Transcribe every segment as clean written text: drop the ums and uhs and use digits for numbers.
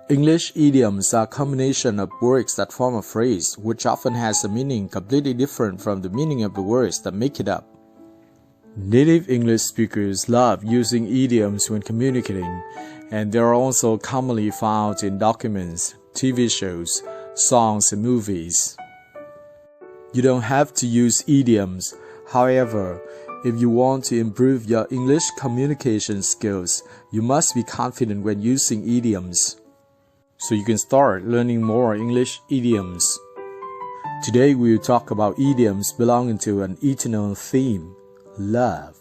English idioms are a combination of words that form a phrase, which often has a meaning completely different from the meaning of the words that make it up. Native English speakers love using idioms when communicating, and they are also commonly found in documents, TV shows, songs, and movies. You don't have to use idioms. However, if you want to improve your English communication skills, you must be confident when using idioms, so you can start learning more English idioms. Today we will talk about idioms belonging to an eternal theme, love.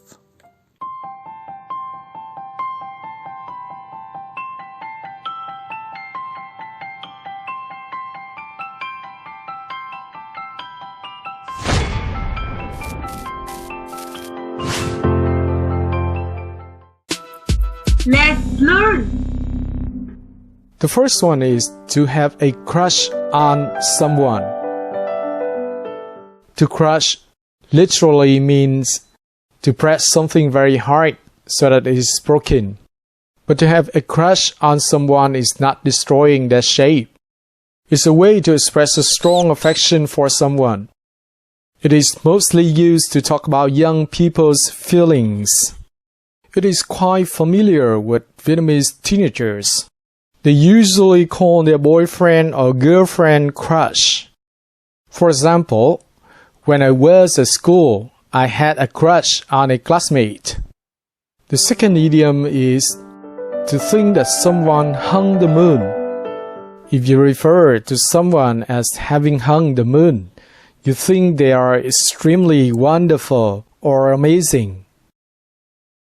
Let's learn. The first one is to have a crush on someone. To crush literally means to press something very hard so that it is broken. But to have a crush on someone is not destroying their shape. It's a way to express a strong affection for someone. It is mostly used to talk about young people's feelings. It is quite familiar with Vietnamese teenagers. They usually call their boyfriend or girlfriend crush. For example, when I was at school, I had a crush on a classmate. The second idiom is to think that someone hung the moon. If you refer to someone as having hung the moon, you think they are extremely wonderful or amazing.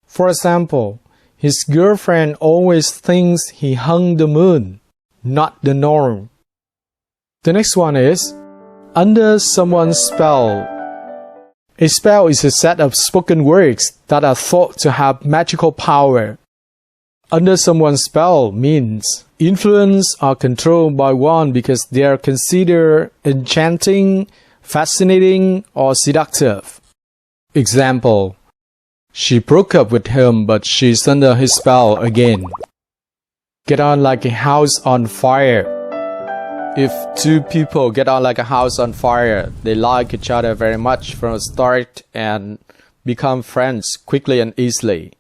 For example, his girlfriend always thinks he hung the moon, not the norm. The next one is under someone's spell. A spell is a set of spoken words that are thought to have magical power. Under someone's spell means influenced or controlled by one because they are considered enchanting, fascinating, or seductive. Example: she broke up with him, but she's under his spell again. Get on like a house on fire. If two people get on like a house on fire, they like each other very much from the start and become friends quickly and easily.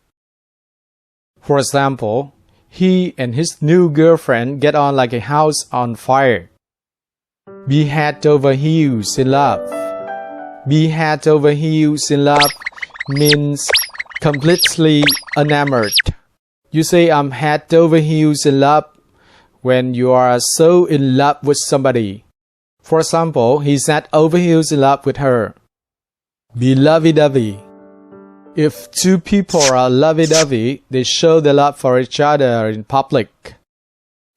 For example, he and his new girlfriend get on like a house on fire. Be head over heels in love. Be head over heels in love means completely enamored. You say I'm head over heels in love when you are so in love with somebody. For example, he's head over heels in love with her. Be lovey-dovey. If two people are lovey-dovey, they show their love for each other in public.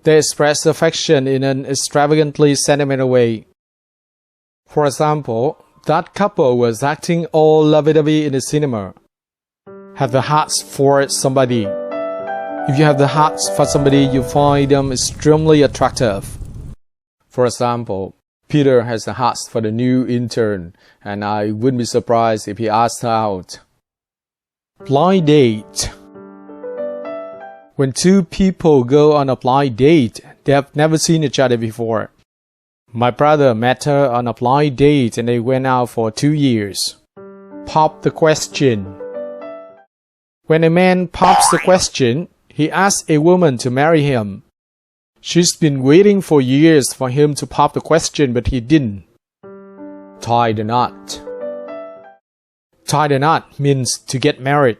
They express affection in an extravagantly sentimental way. For example, that couple was acting all lovey-dovey in the cinema. Have the hearts for somebody. If you have the hearts for somebody, you find them extremely attractive. For example, Peter has the hearts for the new intern, and I wouldn't be surprised if he asked her out. Blind date. When two people go on a blind date, they have never seen each other before. My brother met her on a blind date and they went out for 2 years. Pop the question. When a man pops the question, he asks a woman to marry him. She's been waiting for years for him to pop the question, but he didn't. Tie the knot. Tie the knot means to get married.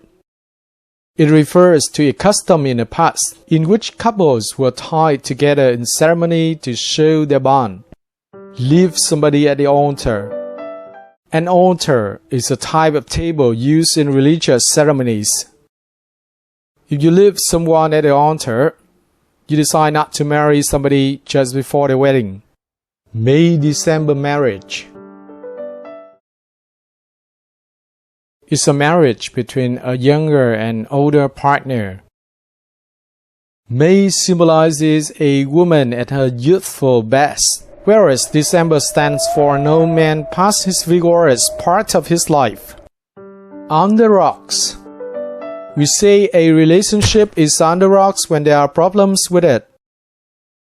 It refers to a custom in the past in which couples were tied together in ceremony to show their bond. Leave somebody at the altar. An altar is a type of table used in religious ceremonies. If you leave someone at the altar, you decide not to marry somebody just before the wedding. May-December marriage. It's a marriage between a younger and older partner. May symbolizes a woman at her youthful best, whereas December stands for an old man past his vigorous part of his life. On the rocks. We say a relationship is on the rocks when there are problems with it.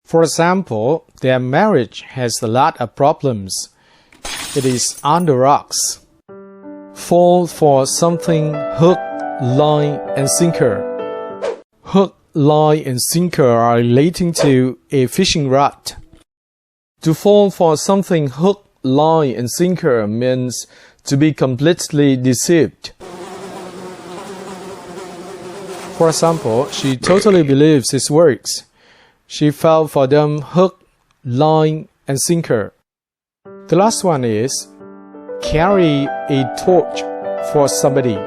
For example, their marriage has a lot of problems. It is on the rocks. Fall for something hook, line, and sinker. Hook, line, and sinker are relating to a fishing rod. To fall for something hook, line, and sinker means to be completely deceived. For example, she totally believes his words. She fell for them hook, line, and sinker. The last one is carry a torch for somebody.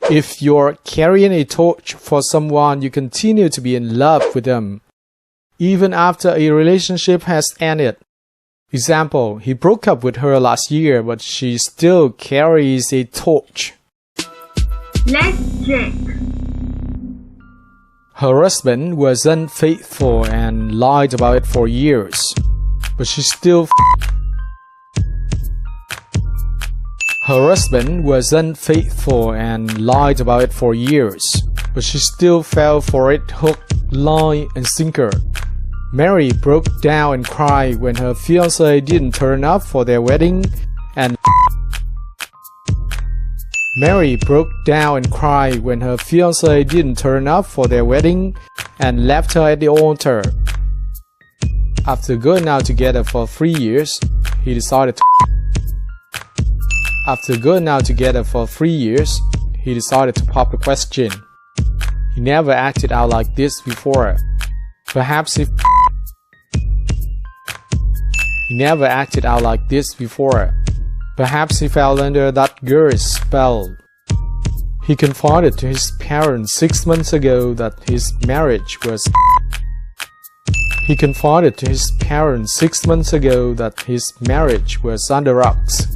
If you're carrying a torch for someone, you continue to be in love with them, even after a relationship has ended. Example, he broke up with her last year, but she still carries a torch. Let's check. Her husband was unfaithful and lied about it for years, but she still Her husband was unfaithful and lied about it for years, but she still fell for it hook, line, and sinker. Mary broke down and cried when her fiancé didn't turn up for their wedding and Mary broke down and cried when her fiancé didn't turn up for their wedding and left her at the altar. After going out together for 3 years, he decided to pop a question. He never acted out like this before. Perhaps he fell under that girl's spell. He confided to his parents 6 months ago that his marriage was on the rocks.